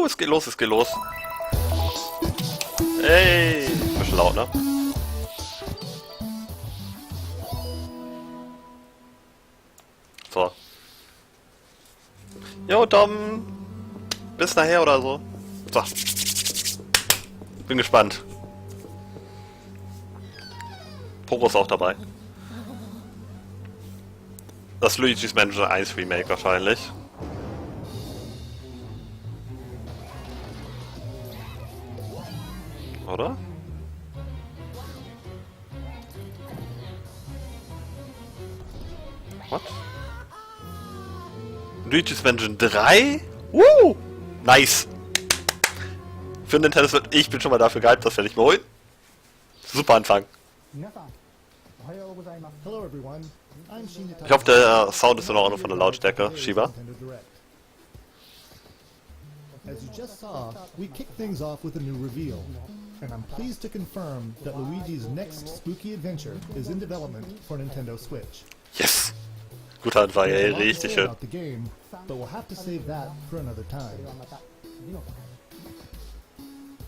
Es geht los, es geht los. Ey, bisschen laut, ne? So. Jo, Dom. Bis nachher oder so. So. Bin gespannt. Poro ist auch dabei. Das Luigi's Mansion 1 Remake wahrscheinlich. Oder? What? Luigi's Mansion 3? Nice! Für Nintendo Switch, ich bin schon mal dafür gehypt, das werde ich mir holen. Super Anfang. Ich hoffe, der Sound ist in Ordnung von der Lautstärke. Shiba. As you just saw, we kick things off with a new reveal, and I'm pleased to confirm that Luigi's next spooky adventure is in development for Nintendo Switch. Yes! Guter Anfang, ey, richtig schön. The game, but we'll have to save that for another time.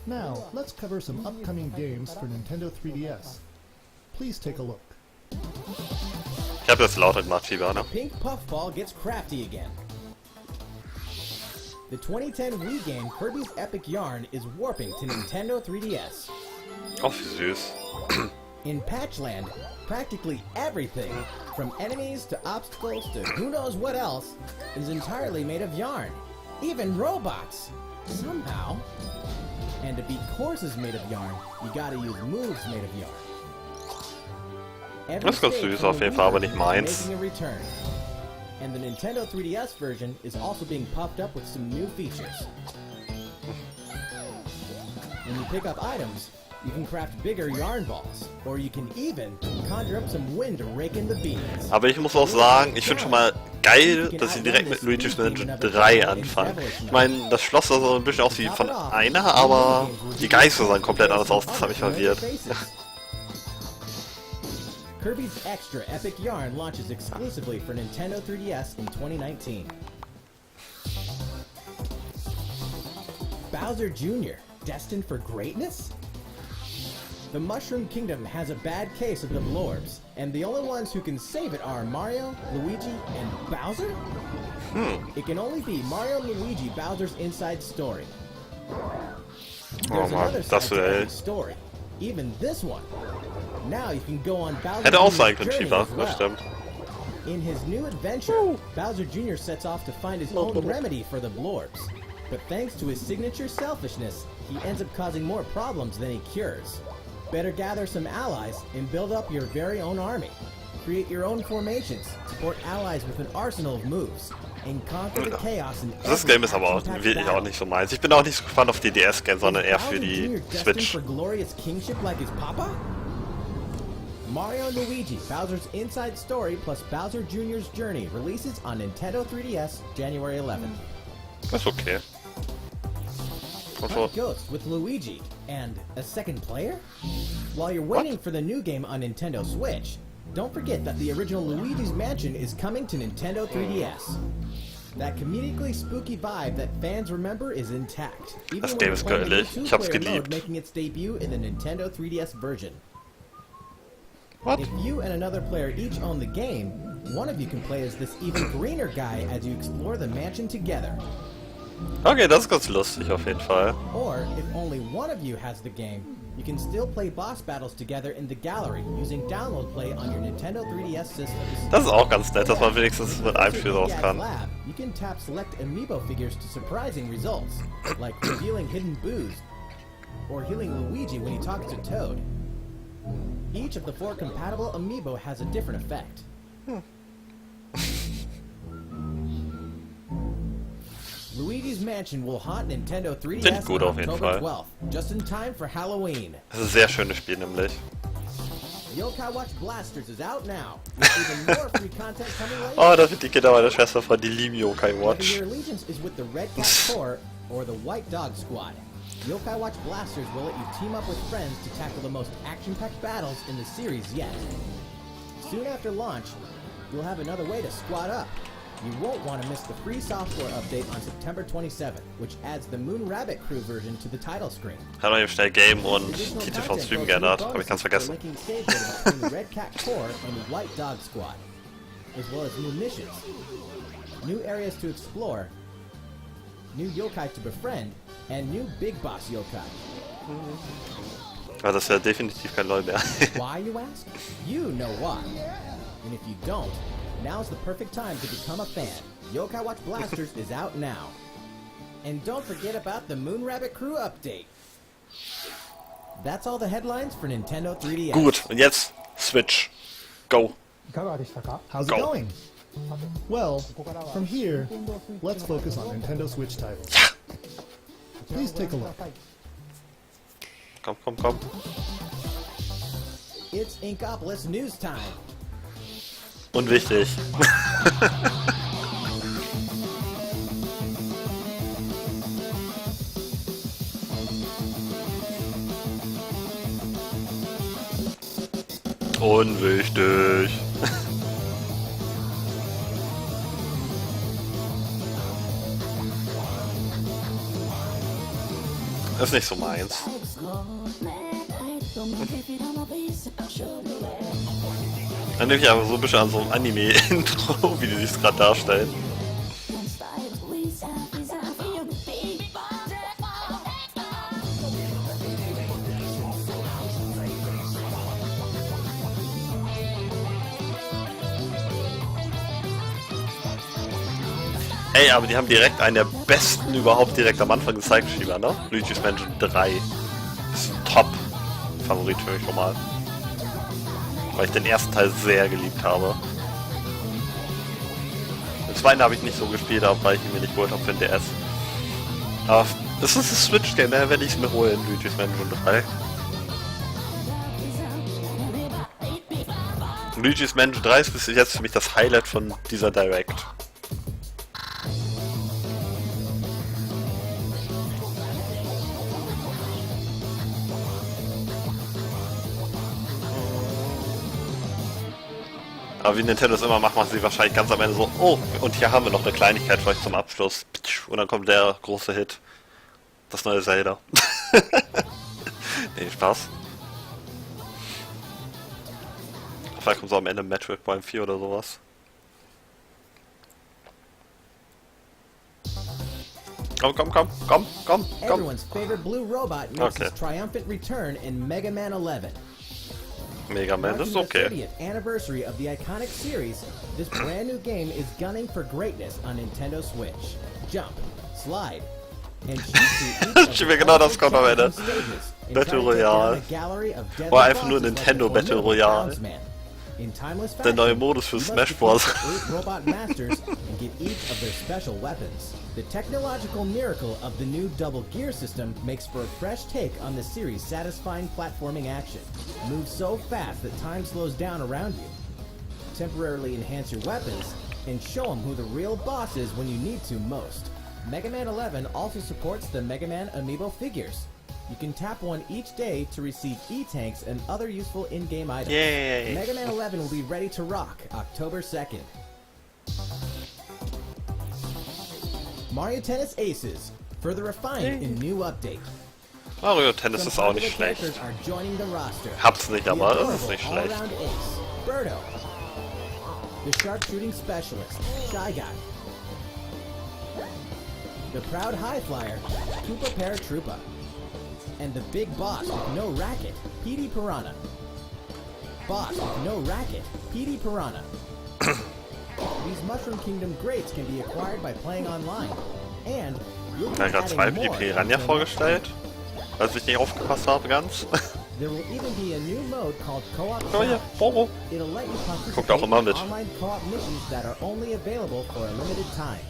Now, let's cover some upcoming games for Nintendo 3DS. Please take a look. Ich habe jetzt lauter gemacht, Shiba, ne? Pink Puffball gets crafty again. The 2010 Wii game Kirby's Epic Yarn is warping to Nintendo 3DS. Oh, wie süß. In Patchland, practically everything, from enemies to obstacles to who knows what else, is entirely made of yarn. Even robots! Somehow. And to beat courses made of yarn, you gotta use moves made of yarn. Das ist ganz süß auf jeden Fall, aber nicht meins. Making a return. And the Nintendo 3DS version is also being popped up with some new features. When you pick up items, you can craft bigger yarn balls, or you can even conjure up some wind to rake in the beans. Aber ich muss auch sagen, ich finde schon mal geil, dass sie direkt mit Luigi's Mansion 3 anfangen. Ich meine, das Schloss sah so ein bisschen aus wie von einer, aber die Geister sahen komplett anders aus, das hat mich verwirrt. Kirby's Extra Epic Yarn launches exclusively for Nintendo 3DS in 2019. Bowser Jr., destined for greatness? The Mushroom Kingdom has a bad case of the Blorbs, and the only ones who can save it are Mario, Luigi, and Bowser? It can only be Mario and Luigi Bowser's Inside Story. There's another side to every story, even this one. Now you can go on Bowser Hätte auch Jr.'s sein können, journey Shiba, as well. das stimmt. In his new adventure, Bowser Jr. sets off to find his own remedy for the Blorbs. But thanks to his signature selfishness, he ends up causing more problems than he cures. Better gather some allies and build up your very own army. Create your own formations, support allies with an arsenal of moves, and conquer the chaos in Das Game ist aber auch wirklich auch nicht so meins. Ich bin auch nicht so gespannt auf die DS-Games, sondern eher für die Switch. Mario & Luigi Bowser's Inside Story plus Bowser Jr.'s Journey releases on Nintendo 3DS January 11th. Das ist okay. Hunt Ghost with Luigi and a second player? While you're waiting for the new game on Nintendo Switch, don't forget that the original Luigi's Mansion is coming to Nintendo 3DS. That comedically spooky vibe that fans remember is intact. Das Game ist göttlich. Ich hab's geliebt. Making its debut in the Nintendo 3DS version. What? If you and another player each own the game, one of you can play as this even greener guy as you explore the mansion together. Okay, das ist ganz lustig auf jeden Fall. Or, if only one of you has the game, you can still play boss battles together in the gallery using download play on your Nintendo 3DS systems. Das ist auch ganz nett, dass man wenigstens mit einem Spiel raus kann. You can tap select amiibo figures to surprising results, like revealing hidden boos, or healing Luigi when he talks to Toad. Each of the 4 compatible amiibo has a different effect. Luigi's Mansion will haunt Nintendo 3DS gut on auf jeden October Fall. 12th, just in time for Halloween. Das ist ein sehr schönes Spiel nämlich. Yokai Watch Blasters is out now, with even more free content coming later. Oh, da wird die Kinder meiner Schwester von, die lieben Yokai Whether Watch. your allegiance is with the Red Cat Corps or the White Dog Squad, Yokai Watch Blasters will let you team up with friends to tackle the most action-packed battles in the series yet. Soon after launch, you'll have another way to squad up. You won't want to miss the free software update on September 27th, which adds the Moon Rabbit Crew version to the title screen. Hat man eben schnell Game und Titel vom Stream geändert, habe ich ganz vergessen. Linking skateboard between Red Cat Corps and White Dog Squad, as well as new missions, new areas to explore, new yokai to befriend, and new Big Boss yokai. Aber das ist ja definitiv kein LOL mehr. Why, you ask? You know why. And if you don't, now's the perfect time to become a fan. Yokai Watch Blasters is out now. And don't forget about the Moon Rabbit Crew update. That's all the headlines for Nintendo 3DS. Gut, und jetzt Switch. Go. How's it going? Well, from here, let's focus on Nintendo Switch titles. Please take a look. Komm, komm, komm. It's Inkopolis News Time. Unwichtig. Unwichtig. Ist nicht so meins. Dann nehme ich aber so ein bisschen an so einem Anime-Intro, wie die sich gerade darstellen. Ey, aber die haben direkt einen der besten überhaupt direkt am Anfang gezeigt, Schieber, ne? Luigi's Mansion 3. Ist ein Top-Favorit für mich schon mal. Weil ich den ersten Teil sehr geliebt habe. Den zweiten habe ich nicht so gespielt, weil ich ihn mir nicht geholt habe für den DS. Aber das ist ein Switch-Game, da werde ich es mir holen, Luigi's Mansion 3. Luigi's Mansion 3 ist bis jetzt für mich das Highlight von dieser Direct. Aber wie Nintendo es immer macht, machen sie wahrscheinlich ganz am Ende so, oh, und hier haben wir noch eine Kleinigkeit für euch zum Abschluss. Und dann kommt der große Hit. Das neue Zelda. Nee, Spaß. Vielleicht kommt so am Ende Metroid Prime 4 oder sowas. Komm, komm, komm, komm, komm, komm. Everyone's favorite blue robot makes his triumphant return in Mega Man 11. Mega Man ist okay. Marking the 30th anniversary of the iconic series, this brand new game is gunning for greatness on Nintendo Switch. Jump, slide, and ich will genau das kommt am Ende. Battle Royale. Oder einfach nur Nintendo Battle Royale. Der neue Modus für Smash Bros. Robot masters and get each of their special weapons. The technological miracle of the new double gear system makes for a fresh take on the series' satisfying platforming action. Move so fast that time slows down around you. Temporarily enhance your weapons and show them who the real boss is when you need to most. Mega Man 11 also supports the Mega Man amiibo figures. You can tap one each day to receive E-Tanks and other useful in-game items. Yay! Mega Man 11 will be ready to rock October 2nd. Mario Tennis Aces, further refined in new update. Mario Tennis ist auch nicht schlecht. Are joining the roster. Hab's nicht, aber es ist nicht schlecht. All-around ace, Birdo, the sharpshooting specialist, Shy Guy, the proud high flyer, Koopa Paratroopa, and the big boss with no racket, PD Piranha. Boss with no racket, PD Piranha. These Mushroom Kingdom greats can be acquired by playing online. And you'll be gerade zwei adding more Piranha to vorgestellt, als ich nicht aufgepasst habe ganz. There will even be a new mode called Co-op Oh ja, Challenge. Bobo. It'll let you Guckt auch immer participate in mit. online co-op missions that are only available for a limited time.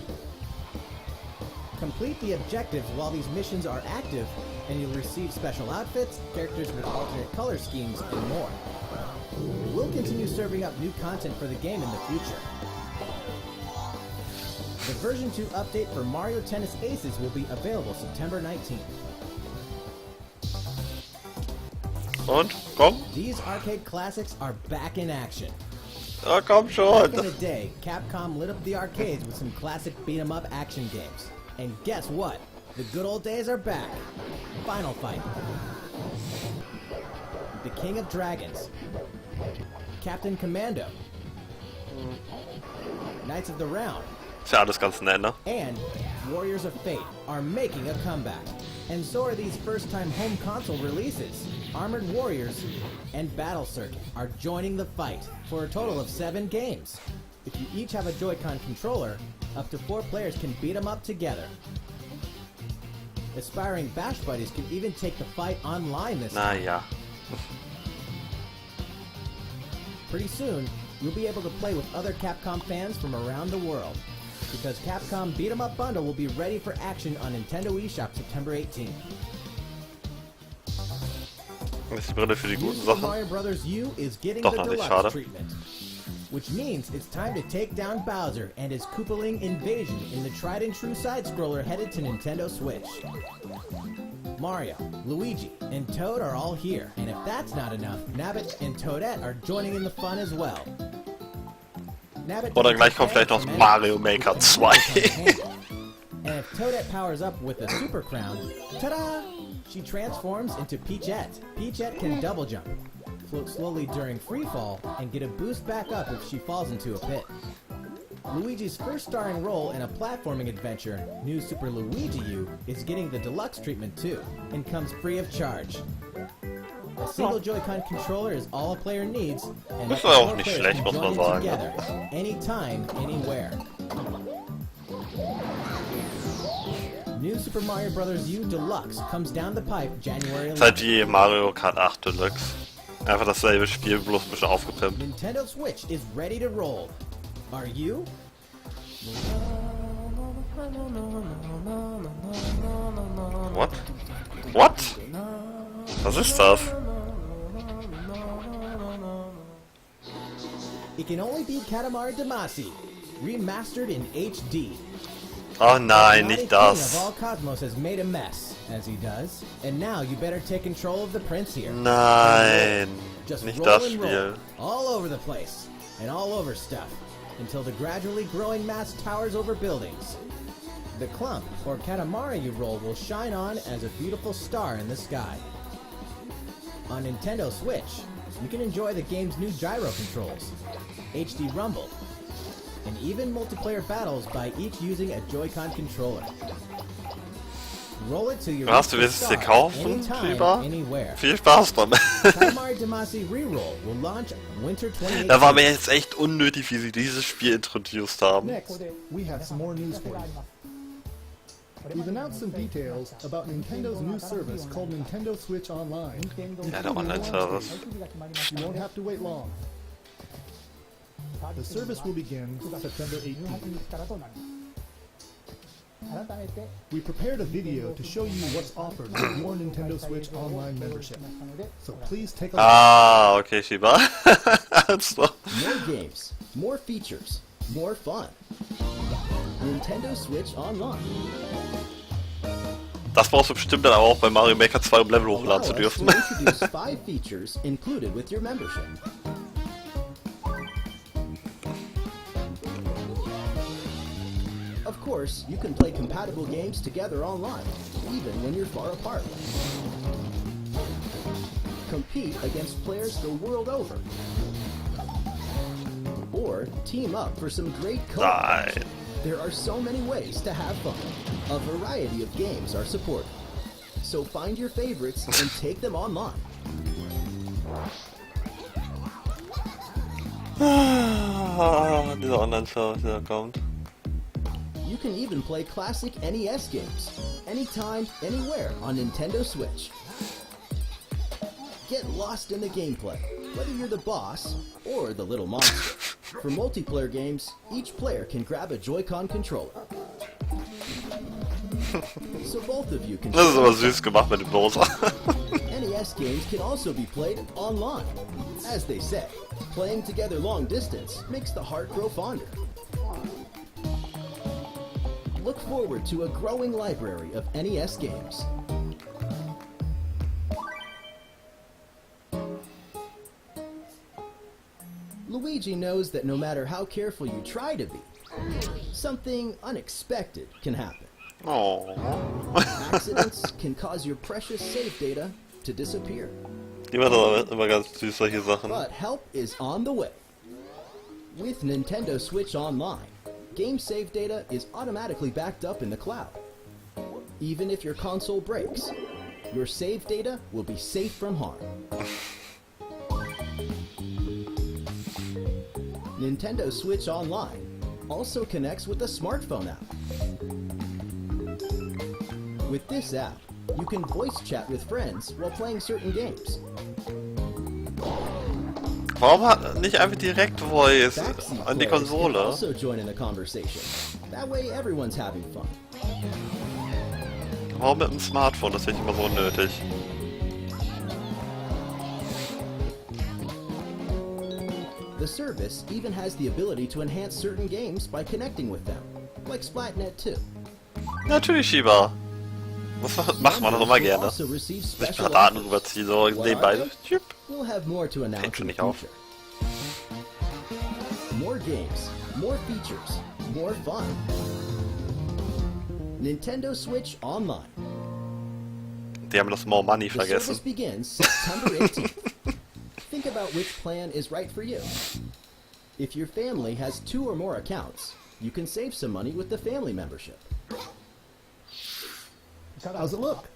Complete the objectives while these missions are active, and you'll receive special outfits, characters with alternate color schemes, and more. We'll continue serving up new content for the game in the future. The version 2 update for Mario Tennis Aces will be available September 19th. Und, komm. These arcade classics are back in action. Oh, komm Back schon. in the day, Capcom lit up the arcades with some classic beat-em-up action games. And guess what? The good old days are back. Final Fight. The King of Dragons. Captain Commando. Knights of the Round. Ist ja alles ganz nett, ne? And Warriors of Fate are making a comeback. And so are these first-time home console releases. Armored Warriors and Battle Circuit are joining the fight for a total of 7 games. If you each have a Joy-Con controller, up to 4 players can beat them up together. Aspiring Bash Buddies can even take the fight online this time. Naja. Pretty soon, you'll be able to play with other Capcom fans from around the world. Because Capcom Beat 'em Up Bundle will be ready for action on Nintendo eShop September 18th. Das ist die Brille für die New guten Super Sachen. Mario Bros. U is getting Doch the noch nicht, Deluxe schade. treatment. Which means it's time to take down Bowser and his Koopaling invasion in the tried and true side-scroller headed to Nintendo Switch. Mario, Luigi, and Toad are all here, and if that's not enough, Nabbit and Toadette are joining in the fun as well. Nabbit Oder gleich kommt vielleicht noch Mario Maker 2. And if Toadette powers up with the Super Crown, ta-da! She transforms into Peachette. Peachette can double jump, float slowly during free fall, and get a boost back up if she falls into a pit. Luigi's first starring role in a platforming adventure, New Super Luigi U, is getting the Deluxe treatment too, and comes free of charge. A single Joy-Con controller is all a player needs, and Das up ist to auch 4 nicht players schlecht, can muss man join in sagen. together, anytime, anywhere. New Super Mario Bros. U Deluxe comes down the pipe January 11th. Ist halt wie Mario Kart 8 Deluxe. Einfach dasselbe Spiel, bloß ein bisschen aufgepimpt. Nintendo Switch is ready to roll. Are you? What? What? Was ist das? It can only be Katamari Damacy, remastered in HD. Oh nein, The nicht King of das. all Cosmos has made a mess, as he does, and now you better take control of the prince here. Nein, Just nicht roll das and roll, Spiel. all over the place, and all over stuff, until the gradually growing mass towers over buildings. The clump, or Katamari you roll, will shine on as a beautiful star in the sky. On Nintendo Switch, you can enjoy the game's new gyro controls, HD Rumble, and even multiplayer battles by each using a Joy-Con controller. Roll it till you Was, du reach willst the es dir star, kaufen, anytime, lieber? anywhere. Viel Spaß damit. Katamari Damacy Reroll will launch Winter 2018. Da war mir jetzt echt unnötig, wie sie dieses Spiel introduced haben. Next, we have some more news for you. We've announced some details about Nintendo's new service called Nintendo Switch Online. Ja, der Online-Service. You won't have to wait long. The service will begin September 18th. We prepared a video to show you what's offered with your Nintendo Switch Online membership. So please take a look. Ah, okay, Shiba. Also. More games, more features, more fun. Nintendo Switch Online. Das brauchst du bestimmt dann aber auch bei Mario Maker 2, um Level Allow hochladen zu us dürfen. to introduce 5 features included with your membership. Of course, you can play compatible games together online, even when you're far apart. Compete against players the world over. Or team up for some great co-op. Nein. There are so many ways to have fun. A variety of games are supported. So find your favorites and take them online. Ah, dieser Online-Service, der kommt. You can even play classic NES games, anytime, anywhere on Nintendo Switch. Get lost in the gameplay, whether you're the boss or the little monster. For multiplayer games, each player can grab a Joy-Con controller. So both of you can Das ist aber süß gemacht mit dem Bowser. NES games can also be played online. As they say, playing together long distance makes the heart grow fonder. Look forward to a growing library of NES games. Luigi knows that no matter how careful you try to be, something unexpected can happen. Oh. Accidents can cause your precious save data to disappear. Die war doch immer ganz süß, solche Sachen. But help is on the way. With Nintendo Switch Online, game save data is automatically backed up in the cloud. Even if your console breaks, your save data will be safe from harm. Nintendo Switch Online also connects with the smartphone app. With this app, you can voice chat with friends while playing certain games. Warum hat nicht einfach direkt Voice Backseat an die players can Konsole? also join in the conversation. That way everyone's having fun. Warum mit dem Smartphone? Das finde ich immer so unnötig. The service even has the ability to enhance certain games by connecting with them, like Splatnet 2. Natürlich, Shiba. Das macht man doch immer Will gerne. also receive Sich special ein paar Daten offers. rüberziehen, so What are nebenbei. they? Tschüpp. We'll have more to announce Fängt in schon the nicht auf. future. More games, more features, more fun. Nintendo Switch Online. Die haben das More Money The service vergessen. begins September 18th. Think about which plan is right for you. If your family has 2 or more accounts, you can save some money with the family membership. How's it look?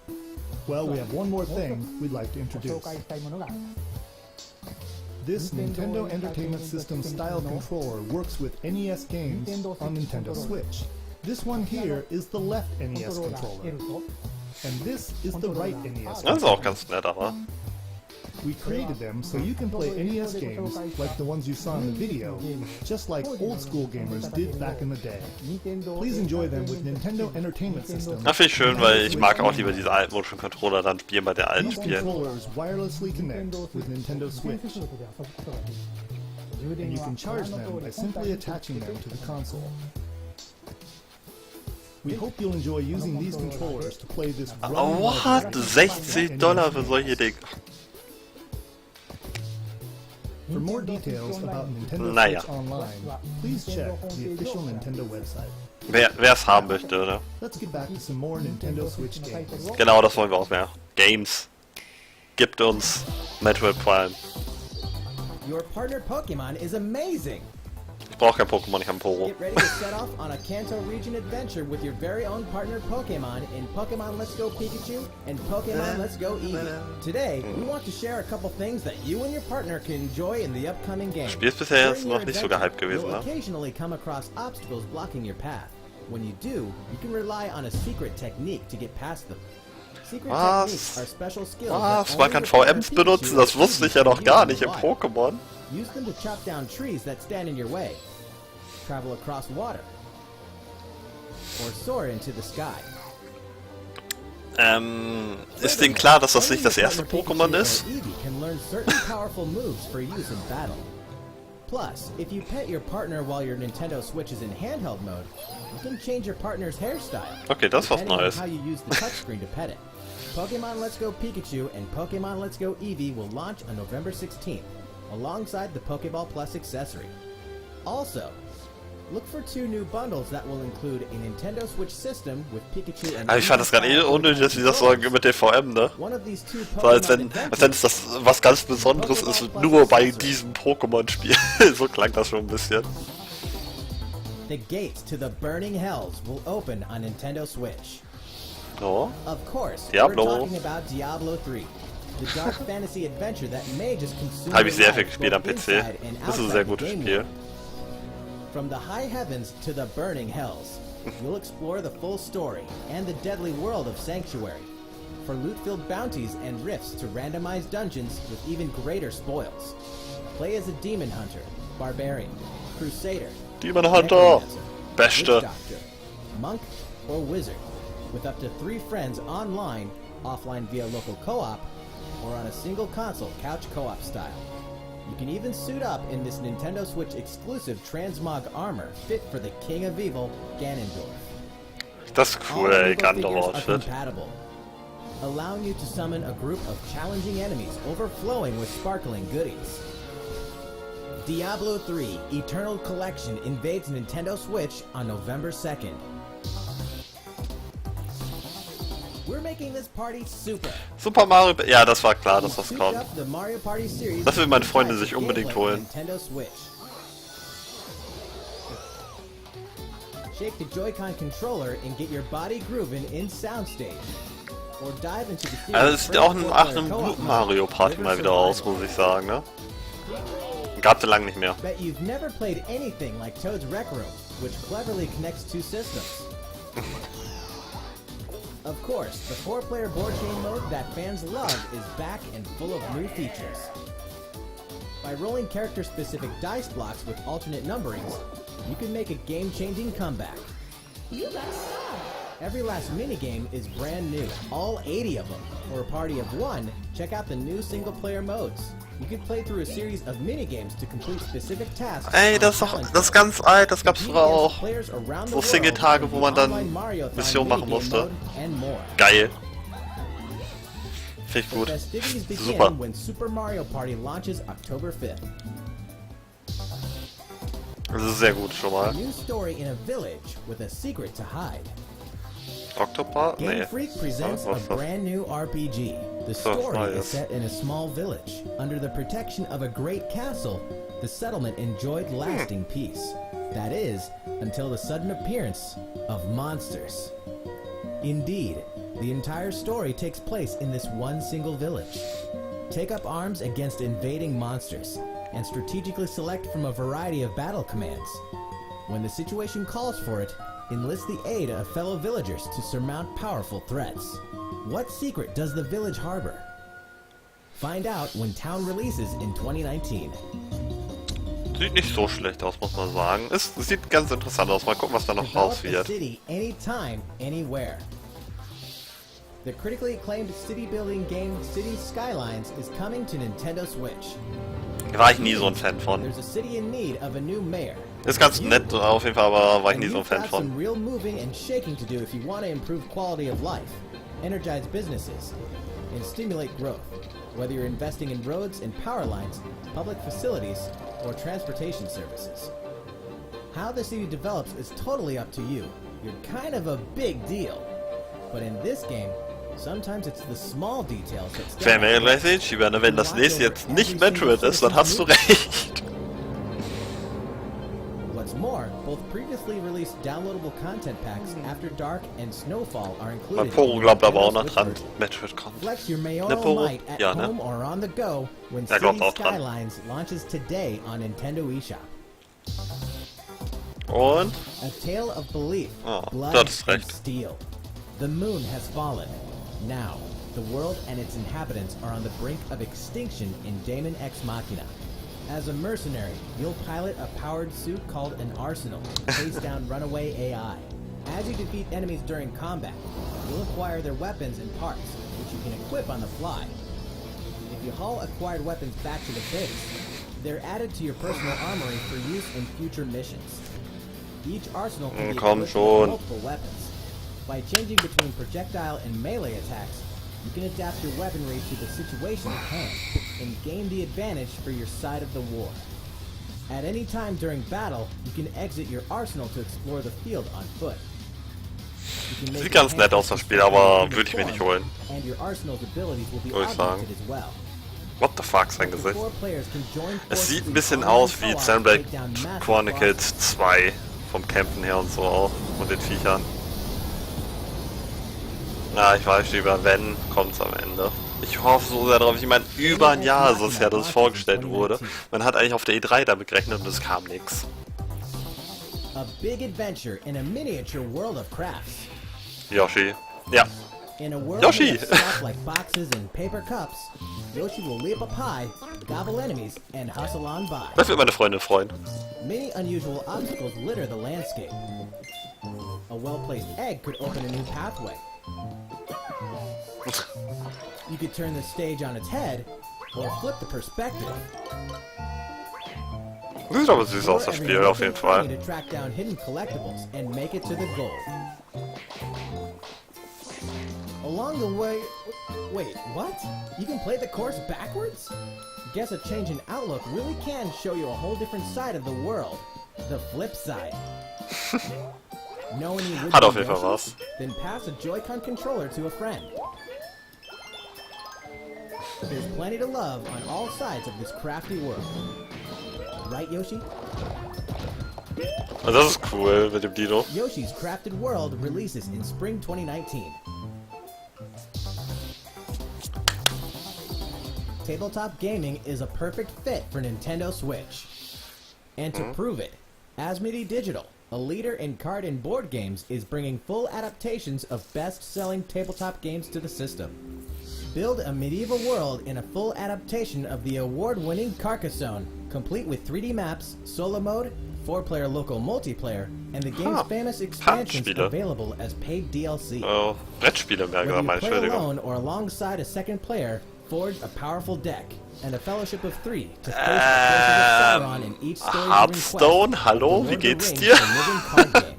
Well, we have one more thing we'd like to introduce. This Nintendo Entertainment System style controller works with NES games on Nintendo Switch. This one here is the left NES controller, and this is the right NES Das ist auch controller. ganz nett, aber. We created them so you can play NES games like the ones you saw in the video, just like old school gamers did back in the day. Please enjoy them with Nintendo Entertainment System. Das finde ich schön, weil ich mag auch lieber diese alten Motion Controller dann spielen bei den alten These Spielen. controllers wirelessly connect with Nintendo Switch, and you can charge them by simply attaching them to the console. We hope you'll enjoy using these controllers to play this Oh, what? $60 für solche Dinge. For more details about Nintendo Naja. Switch Online, please check the official Nintendo website. Wer es haben möchte, oder? Let's get back to some more Nintendo Switch games. Genau, das wollen wir auch mehr. Games. Gibt uns Metroid Prime. Your partner Pokemon is amazing! Ich brauche kein Pokémon, ich habe ein Poro. Get ready to set off on a Kanto region adventure with your very own partner Pokemon in Pokemon Let's Go Pikachu and Pokemon Let's Go Eevee. Today, we want to share a couple things that you and your partner can enjoy in the upcoming game. Spiel ist bisher jetzt During your noch nicht so adventure, gehypt gewesen, you'll ne? occasionally come across obstacles blocking your path. When you do, you can rely on a secret technique to get past them. Secret techniques are special skills that Was? Man only kann your partner VMs benutzen? Pikachu Das wusste ich ja noch gar nicht im can Pokémon. Use them to chop down trees that stand in your way, travel across water, or soar into the sky. Ist denen klar, dass das nicht das erste Pokémon ist? Eevee can learn certain powerful moves for use in battle. Plus, if you pet your partner while your Nintendo Switch is in handheld mode, you can change your partner's hairstyle. Okay, das ist was depending on Neues. how you use the touchscreen to pet it. Pokemon Let's Go Pikachu and Pokemon Let's Go Eevee will launch on November 16th, alongside the Pokeball Plus accessory. Also, look for 2 new bundles that will include a Nintendo Switch system with Pikachu and Aber ich fand das gerade unnötig, dass sie das sagen mit den VM, ne? One of these 2 So als Pokemon wenn es das was ganz Besonderes ist, nur bei diesem Pokémon-Spiel. So klang das schon ein bisschen. The gates to the burning hells will open on Nintendo Switch. Oh. Of course, Diablo. we're talking about Diablo 3, the dark fantasy adventure that may just consume Habe ich sehr your viel life gespielt am both PC. inside and Das ist ein outside sehr the gutes game Spiel. world. From the high heavens to the burning hells, you'll explore the full story and the deadly world of Sanctuary. For loot-filled bounties and rifts to randomized dungeons with even greater spoils. Play as a demon hunter, barbarian, crusader, Demon Hunter! necromancer, Beste! witch doctor, monk, or wizard, with up to 3 friends online, offline via local co-op, or on a single console couch co-op style. You can even suit up in this Nintendo Switch exclusive transmog armor fit for the King of Evil, Ganondorf. Das ist All cool, the ey, Lego figures are Ganondorf-Outfit. compatible, allowing you to summon a group of challenging enemies overflowing with sparkling goodies. Diablo 3 Eternal Collection invades Nintendo Switch on November 2nd. We're making this party super. Super Mario... Ja, das war klar, dass das Souped kommt. up the Mario Party series Das will meine Freunde with sich unbedingt gameplay holen. Nintendo Switch. Shake the Joy-Con controller and get your body grooving in Soundstage. Or dive into the series Also es sieht auch nach einem guten Mario Party mal wieder aus, muss ich sagen, ne? Gab's ja lange nicht mehr. Bet you've never played anything like Toad's Rec Room, which cleverly connects two systems. Of course, the 4-player board game mode that fans love is back and full of new features. By rolling character-specific dice blocks with alternate numberings, you can make a game-changing comeback. Every last minigame is brand new, all 80 of them. For a party of one, check out the new single-player modes. You can play through a series of minigames to complete specific tasks. Ey, das ist ganz alt, das gab's früher auch. So Single-Tage, wo man dann Missionen machen musste. Geil. Finde ich gut. Super. When Super Mario Party launches October 5th. Das ist sehr gut schon mal. A new story in a village with a secret to hide. Octopath? Nee. Game Freak presents a brand new RPG. The story is set in a small village. Under the protection of a great castle, the settlement enjoyed lasting peace. That is, until the sudden appearance of monsters. Indeed, the entire story takes place in this one single village. Take up arms against invading monsters, and strategically select from a variety of battle commands. When the situation calls for it, enlist the aid of fellow villagers to surmount powerful threats. What secret does the village harbor? Find out when Town releases in 2019. Sieht nicht so schlecht aus, muss man sagen. Es sieht ganz interessant aus. Mal gucken, was da noch raus wird. City anytime, anywhere. The critically acclaimed city-building game City Skylines is coming to Nintendo Switch. War ich nie so ein Fan von. There's a city in need of a new mayor. Ist ganz nett auf jeden Fall, aber war ich nie so ein Fan von. Some real moving and shaking to do if you want to improve quality of life, energize businesses, and stimulate growth. Whether you're investing in roads and power lines, public facilities, or transportation services. How the city develops is totally up to you. You're kind of a big deal. But in this game, sometimes it's the small details that Werden wir ja gleich sehen, Schieber, ne? Wenn das nächste jetzt nicht Metroid ist, dann hast du recht. What's more, both previously released downloadable content packs After Dark and Snowfall are included. Mein Poro glaubt aber auch noch dran, Metroid kommt. Flex your Ne, mayoral Poro? might at Ja, ne? home or on the go when Er City glaubt auch dran. Skylines launches today on Nintendo eShop. Und? A Tale of Belief, Oh, Blood das ist and recht. Steel. The moon has fallen. Now, the world and its inhabitants are on the brink of extinction in Daemon X Machina. As a mercenary, you'll pilot a powered suit called an Arsenal to chase down runaway AI. As you defeat enemies during combat, you'll acquire their weapons and parts, which you can equip on the fly. If you haul acquired weapons back to the base, they're added to your personal armory for use in future missions. Each arsenal can be Komm equipped with schon. multiple weapons. By changing between projectile and melee attacks, you can adapt your weaponry to the situation at hand and gain the advantage for your side of the war. At any time during battle, you can exit your arsenal to explore the field on foot. You can make Sieht ganz nett aus, das Spiel, aber würde ich mir nicht holen. and your arsenal's abilities will be Würde ich sagen. augmented as well. What the fuck, sein Up to Gesicht. 4 players can join Es forces sieht ein in bisschen online aus wie co-op to Xenoblade take down massive Chronicles 2 vom Kämpfen her und so auch und den Viechern. Na, ich weiß lieber, wenn, kommt's am Ende. Ich hoffe so sehr drauf. Ich meine, über ein Jahr ist es her, dass es vorgestellt wurde. Man hat eigentlich auf der E3 damit gerechnet und es kam nix. A big adventure in a miniature world of crafts. Yoshi. Ja. In a world Yoshi! made of stuff like boxes and paper cups, Yoshi will leap up high, gobble enemies, and hustle on by. Das wird meine Freundin freuen. Many unusual obstacles litter the landscape. A well-placed egg could open a new pathway. You could turn the stage on its head, or flip the perspective. Sieht aber süß aus, das Spiel, auf jeden Fall. To track down hidden collectibles and make it to the goal. Along the way... Wait, what? You can play the course backwards? Guess a change in outlook really can show you a whole different side of the world. The flip side. Know any would-be Hat auf jeden Fall Yoshis? was. Then pass a Joy-Con controller to a friend. There's plenty to love on all sides of this crafty world. Right, Yoshi? Also das ist cool mit dem Dino. Yoshi's Crafted World releases in spring 2019. Tabletop gaming is a perfect fit for Nintendo Switch. And to prove it, Asmodee Digital, a leader in card and board games, is bringing full adaptations of best-selling tabletop games to the system. Build a medieval world in a full adaptation of the award-winning Carcassonne, complete with 3D maps, solo mode, 4-player local multiplayer, and the game's famous expansions Handspiele. available as paid DLC. Oh, Brettspiele mehr Whether gesagt, you meine play Entschuldigung. alone or alongside a second player, forge a powerful deck and a fellowship of 3 to face the forces of Sauron in each story-driven Hearthstone, quest. hallo, Lord wie of the geht's Rings, dir? a living card game.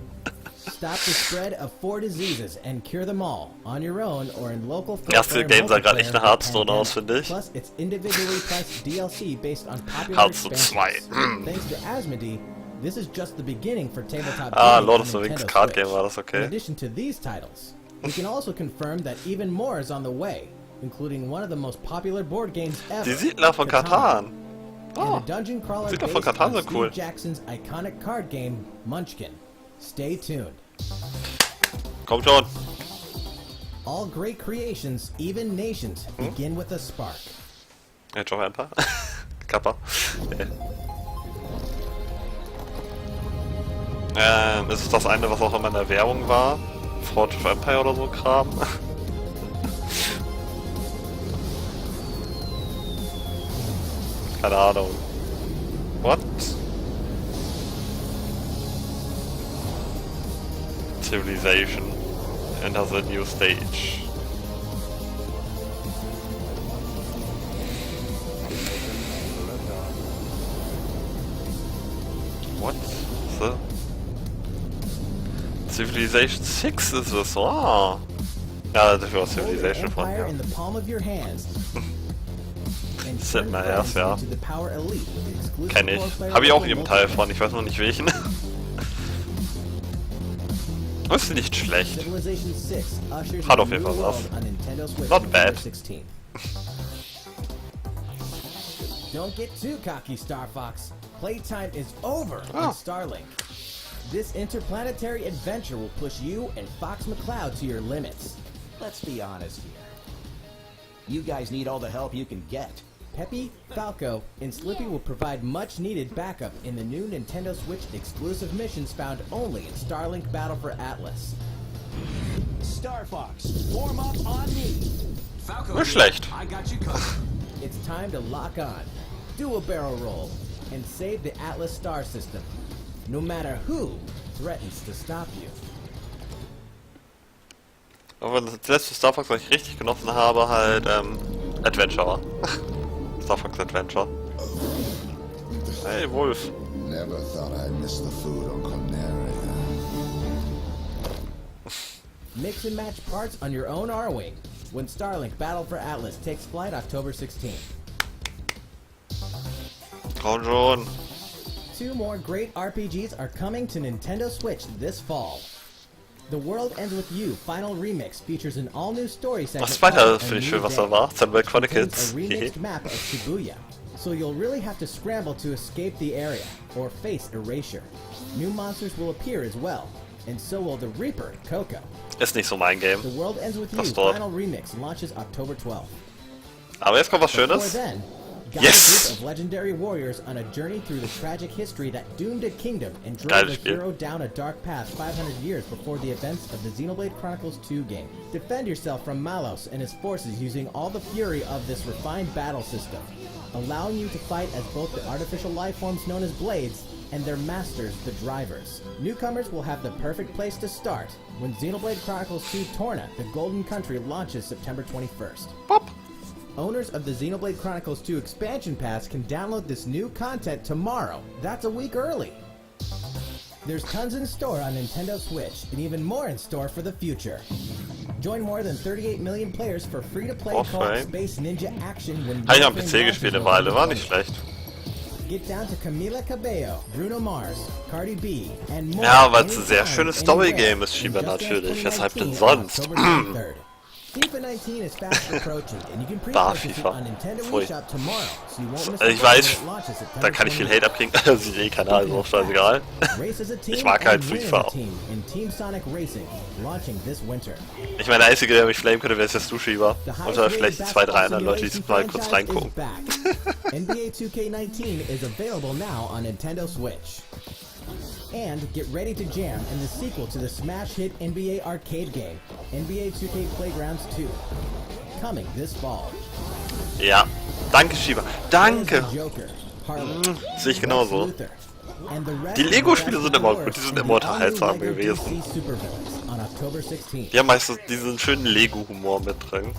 Stop the spread of 4 diseases and cure them all on your own or in local Erste Game sah gerade echt nach Hearthstone aus, finde ich. Plus, it's individually priced DLC based on popular Hearthstone expansions. 2. Thanks to Asmodee, this is just the beginning for tabletop Ah, gaming Lord on of the Rings Nintendo card Switch. game war das, okay. In addition to these titles, we can also confirm that even more is on the way, including one of the most popular board games ever, Die Siedler von Katamari, Katan. and Oh, a dungeon crawler Siedler based von Katan on sind Steve cool. Jackson's iconic card game, Munchkin. Stay tuned. Kommt schon. All great creations, even nations, begin with a spark. Jetzt auch ein paar. Kappa. Ist es das eine, was auch immer in der Werbung war? Forge of Empire oder so Kram? Keine Ahnung. What? Civilization enters a new stage. What? The Civilization 6 ist es. Oh. Ja, das war Hold your Civilization von. empire Ja. in the palm of your hands. And Das sind turn wir erst, ja. friends into the Power Elite with exclusive Kenn ich. four-player Habe ich auch local eben Teil multiplayer. von, ich weiß noch nicht welchen. Ist nicht schlecht. Civilization 6 ushers Hat in auf a jeden new Fall was. world on Nintendo Switch Not November bad. 16th. Don't get too cocky, Star Fox. Playtime is over Oh. on Starlink. This interplanetary adventure will push you and Fox McCloud to your limits. Let's be honest here. You guys need all the help you can get. Peppy, Falco, and Slippy will provide much-needed backup in the new Nintendo Switch exclusive missions found only in Starlink Battle for Atlas. Star Fox, warm up on me. Falco, Nicht schlecht. I got you covered. It's time to lock on, do a barrel roll, and save the Atlas star system, no matter who threatens to stop you. Aber das letzte Star Fox, was ich richtig genossen habe, halt Adventure. Star Fox Adventure. Hey, Wolf. Never thought I'd miss the food on Corneria. Mix and match parts on your own R-Wing when Starlink Battle for Atlas takes flight October 16th. Komm schon. 2 more great RPGs are coming to Nintendo Switch this fall. The World Ends With You Final Remix features an all-new story segment. Das zweite called finde A ich New schön, was Day. da war. Xenoblade Contains Chronicles. a remixed map of Shibuya, so you'll really have to scramble to escape the area or face erasure. New monsters will appear as well, and so will the Reaper, Coco. Ist nicht so mein Game. The World Ends With You Das dort. Final Remix launches October 12th. Aber jetzt kommt was Before Schönes. then, guide Yes! a group of legendary warriors on a journey through the tragic history that doomed a kingdom and drove Geiles the Spiel. hero down a dark path 500 years before the events of the Xenoblade Chronicles 2 game. Defend yourself from Malos and his forces using all the fury of this refined battle system, allowing you to fight as both the artificial life forms known as blades and their masters, the drivers. Newcomers will have the perfect place to start when Xenoblade Chronicles 2 Torna, the Golden Country, launches September 21st. Pop. Owners of the Xenoblade Chronicles 2 expansion pass can download this new content tomorrow. That's a week early. There's tons in store on Nintendo Switch, and even more in store for the future. Join more than 38 million players for free-to-play co-op Warframe. space ninja action when Habe ich am Warframe PC gespielt eine launches Weile, war nicht schlecht. Get down to Camila Cabello, Bruno Mars, Cardi B, and more. Ja, weil es ein sehr anytime, schönes anywhere. Story-Game ist, Shiba In Just Dance natürlich. Weshalb denn 2019 sonst? on October 23rd. FIFA 19 is fast approaching, and you can pre-purchase it FIFA. on Nintendo Pfui. eShop tomorrow, so you won't miss Ich the weiß, when it launches September da kann ich viel 28th. Hate abkriegen, das ist eh kein also scheißegal. Race as a team Ich mag halt and win as FIFA a auch. team in Team Sonic Racing, launching this winter. Ich meine, der Einzige, der mich flamen könnte, wäre jetzt du, Shiba. The Und da vielleicht die 2, 3 anderen Leute, die basketball mal kurz simulation reingucken. franchise is back. NBA 2K19 is available now on Nintendo Switch. And get ready to jam in the sequel to the smash hit NBA arcade game, NBA 2K Playgrounds 2. Coming this fall. Ja, danke, Shiba. Danke! Joker, Harley, Sehe ich genauso. Luthor, and the rest Die of the Lego-Spiele best sind immer in gut, die sind the immer all-new unterhaltsam Lego gewesen. DC Supervillains on October 16th. Die haben meistens diesen schönen Lego-Humor mit drin.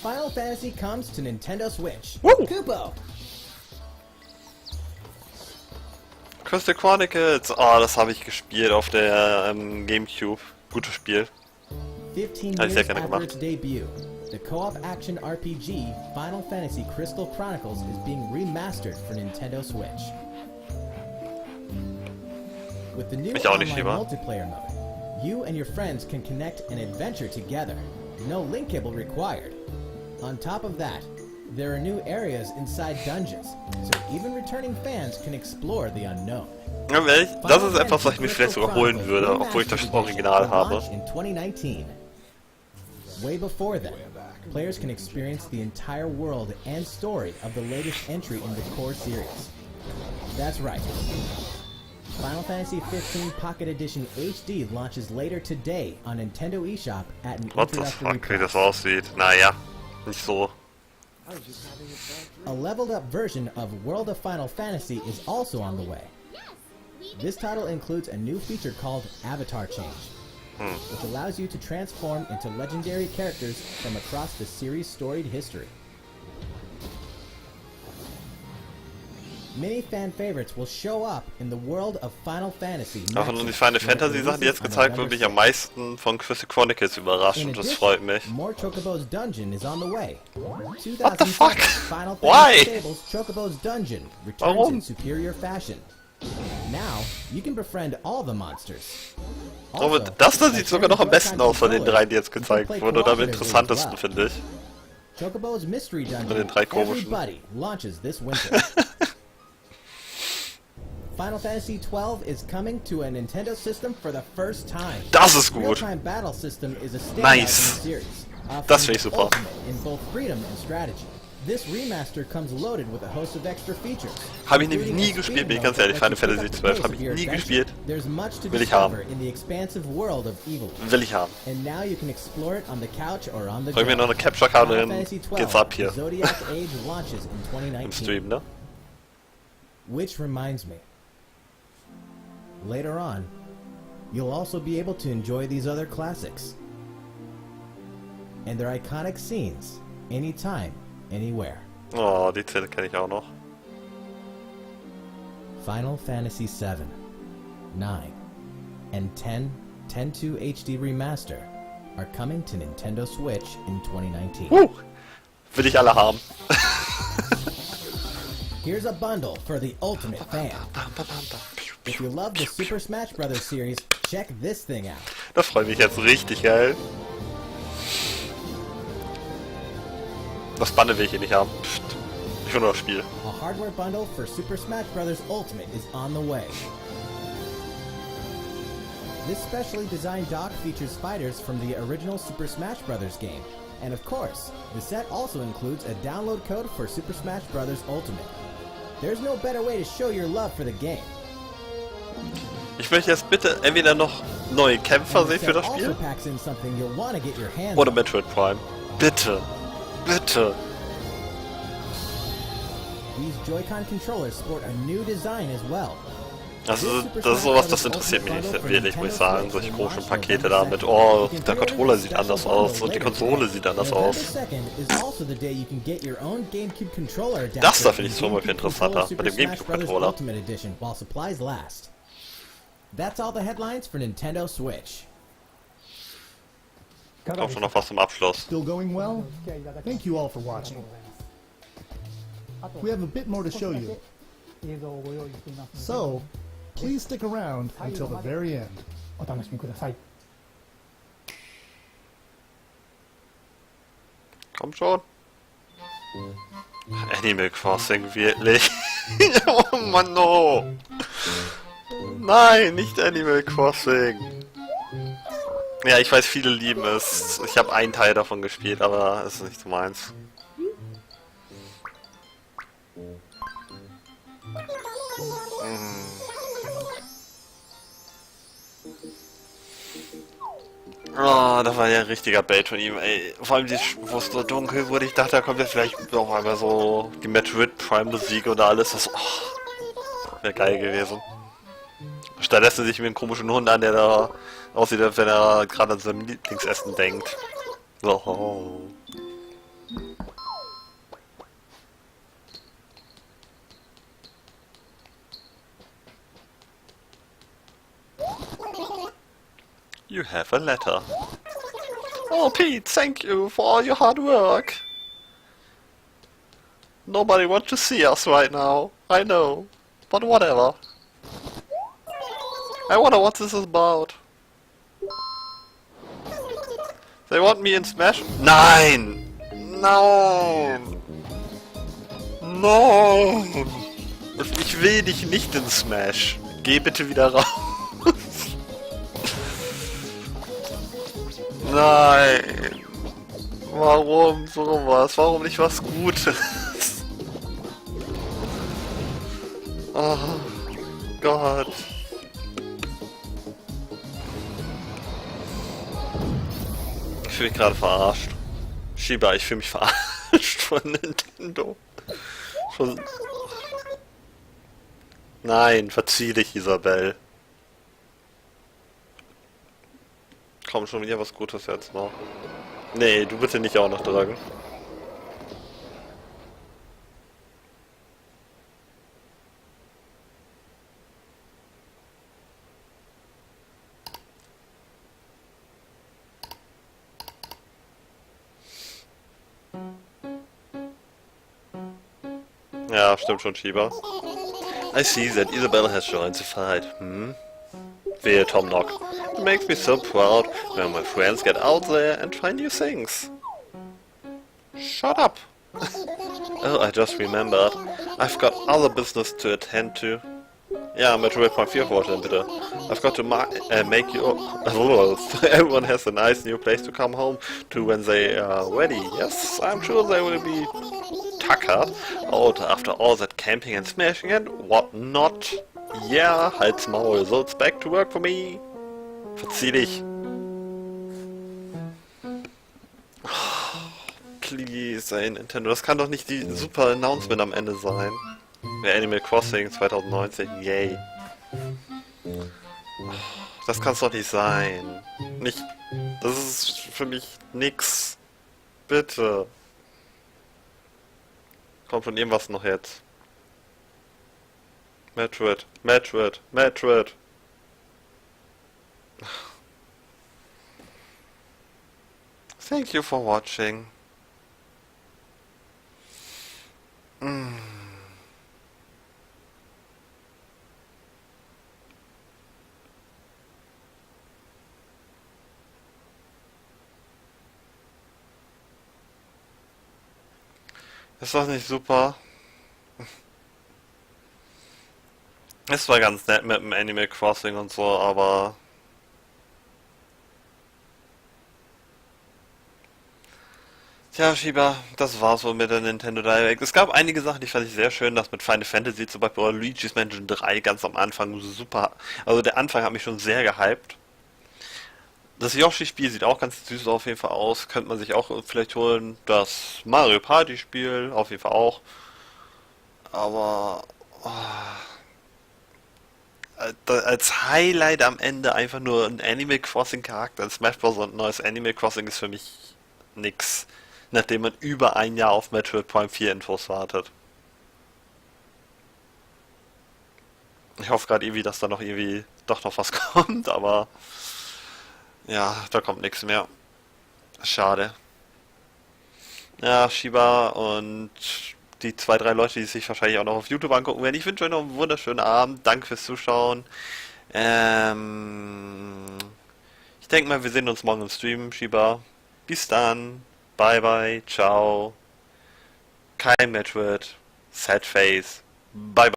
Final Fantasy comes to Nintendo Switch. Woo! Kupo! Crystal Chronicles, oh, das habe ich gespielt auf der Gamecube. Gutes Spiel. 15 Habe ich sehr years gerne after gemacht. its debut, the co-op action RPG Final Fantasy Crystal Chronicles is being remastered for Nintendo Switch. With the new Mich auch nicht, online lieber. multiplayer mode, you and your friends can connect and adventure together. No link cable required. On top of that, there are new areas inside dungeons, so even returning fans can explore the unknown. Ja, das ist etwas, was ich mir vielleicht sogar holen würde, obwohl ich das Original habe. In 2019. Way before then, players can experience the entire world and story of the latest entry in the core series. That's right. Final Fantasy XV Pocket Edition HD launches later today on Nintendo eShop at an What the introductory fuck, wie das price. aussieht. Naja, nicht so. A leveled up version of World of Final Fantasy is also on the way. This title includes a new feature called Avatar Change, which allows you to transform into legendary characters from across the series' storied history. Many fan favorites will show up in the world of Final Fantasy. Aber von die Final Fantasy Sachen, die jetzt gezeigt wurden, bin ich am meisten von Crystal Chronicles überrascht und das freut mich. More Chocobo's Dungeon is on the way. What the fuck? 2007 Final Why? Fantasy Fables Chocobo's Dungeon returns Warum? in superior fashion. Now, you can befriend all the monsters. Aber Also, das da by sieht sogar noch am sharing besten aus von den Joy-Con drei, die jetzt controllers, gezeigt you can wurden oder am play interessantesten, cooperatively as finde ich. well. Chocobo's Mystery Dungeon Von den drei komischen. Everybody launches this winter. Final Fantasy XII is coming to a Nintendo system for the first time. Das ist gut. Real-time battle system is a standout Nice. in the series. Das finde ich super. Ultimate in both freedom and strategy. This remaster comes loaded with a host of extra features. Habe ich nämlich including nie a gespielt, speed bin ich mode ganz ehrlich, that Final lets you Fantasy pick up the 12 habe pace ich of nie your gespielt. adventure. There's much to Will ich haben. discover in the expansive world of Eevee. Will ich haben. And now you can explore it on the couch or on the Hol mir go. noch eine Capture-Karte Final hin, Fantasy geht's 12, ab hier. Zodiac Age launches in 2019. Im Stream, ne? Which reminds me, later on, you'll also be able to enjoy these other classics and their iconic scenes anytime, anywhere. Oh, die Szene kenne ich auch noch. Final Fantasy VII, 9, and 10 10.2 HD Remaster are coming to Nintendo Switch in 2019. Will ich alle haben. Here's a bundle for the ultimate fan. If you love the Super Smash Bros. Series, check this thing out. Das freut mich jetzt richtig geil. Das Bande will ich hier nicht haben. Psst. Ich will nur das Spiel. A hardware bundle for Super Smash Bros. Ultimate is on the way. This specially designed dock features fighters from the original Super Smash Bros. Game. And of course, the set also includes a download code for Super Smash Bros. Ultimate. There's no better way to show your love for the game. Ich möchte jetzt bitte entweder noch neue Kämpfer And the sehen für set das also Spiel packs in something you'll want to get your hands oder on. Metroid Prime. Bitte. Bitte. These Joy-Con controllers sport a new design as well. Das ist sowas, das interessiert mich nicht wirklich, muss ich sagen. Solche komischen Pakete da mit, oh, der Controller sieht anders aus und die Konsole sieht anders aus. Das da finde ich zum Beispiel interessanter, mit dem GameCube-Controller. That's all the headlines for Nintendo Switch. Kommt schon noch was zum Abschluss. Still going well? Thank you all for watching. We have a bit more to show you. So, please stick around until the very end. Komm schon. Animal Crossing, wirklich. Oh Mann, no. Nein, nicht Animal Crossing. Ja, ich weiß, viele lieben es. Ich habe einen Teil davon gespielt, aber es ist nicht so meins. Oh, das war ja ein richtiger Bait von ihm, ey. Vor allem, wo es so dunkel wurde, ich dachte, da kommt jetzt vielleicht noch einmal so die Metroid Prime Musik oder alles. Das wäre geil gewesen. Stattdessen sich mir einen komischen Hund an, der da aussieht, als wenn er gerade an seinem Lieblingsessen denkt. So. You have a letter. Oh, Pete, thank you for all your hard work. Nobody wants to see us right now. I know. But whatever. I wonder what this is about. They want me in Smash? Nein! No! No! Ich will dich nicht in Smash. Geh bitte wieder raus. Nein! Warum sowas? Warum nicht was Gutes? Oh Gott. Ich fühle mich gerade verarscht. Shiba, ich fühle mich verarscht von Nintendo. Schon... Nein, verzieh dich, Isabel. Komm schon wieder was Gutes jetzt noch. Nee, du bitte nicht auch noch tragen. Ja, stimmt schon, Shiba. I see that Isabel has joined the fight. Wehe, Tom Nock. It makes me so proud when my friends get out there and try new things. Shut up! Oh, I just remembered. I've got other business to attend to. Ja, Metroid Prime 4 vorstellen, bitte. I've got to make you... Everyone has a nice new place to come home to when they are ready. Yes, I'm sure they will be tuckered out after all that camping and smashing and whatnot. Yeah, halt's Maul, so it's back to work for me. Verzieh dich. Please, ey, Nintendo, das kann doch nicht die super Announcement am Ende sein. Ja, Animal Crossing 2019, yay. Das kann's doch nicht sein. Nicht... Das ist für mich nix. Bitte. Kommt von irgendwas noch jetzt. Metroid, Metroid, Metroid. Thank you for watching. Ist das nicht super? Es war ganz nett mit dem Animal Crossing und so, aber... Tja, Shiba, das war's wohl mit der Nintendo Direct. Es gab einige Sachen, die fand ich sehr schön, das mit Final Fantasy zum Beispiel oder Luigi's Mansion 3 ganz am Anfang super. Also der Anfang hat mich schon sehr gehypt. Das Yoshi-Spiel sieht auch ganz süß auf jeden Fall aus, könnte man sich auch vielleicht holen. Das Mario Party-Spiel auf jeden Fall auch. Aber... als Highlight am Ende einfach nur ein Animal Crossing Charakter in Smash Bros. Und ein neues Animal Crossing ist für mich nix. Nachdem man über ein Jahr auf Metroid Prime 4 Infos wartet. Ich hoffe gerade irgendwie, dass da noch irgendwie doch noch was kommt, aber ja, da kommt nichts mehr. Schade. Ja, Shiba und die 2, 3 Leute, die sich wahrscheinlich auch noch auf YouTube angucken werden. Ich wünsche euch noch einen wunderschönen Abend. Danke fürs Zuschauen. Ich denke mal, wir sehen uns morgen im Stream, Shiba. Bis dann. Bye, bye. Ciao. Kein Matchword. Sad Face. Bye, bye.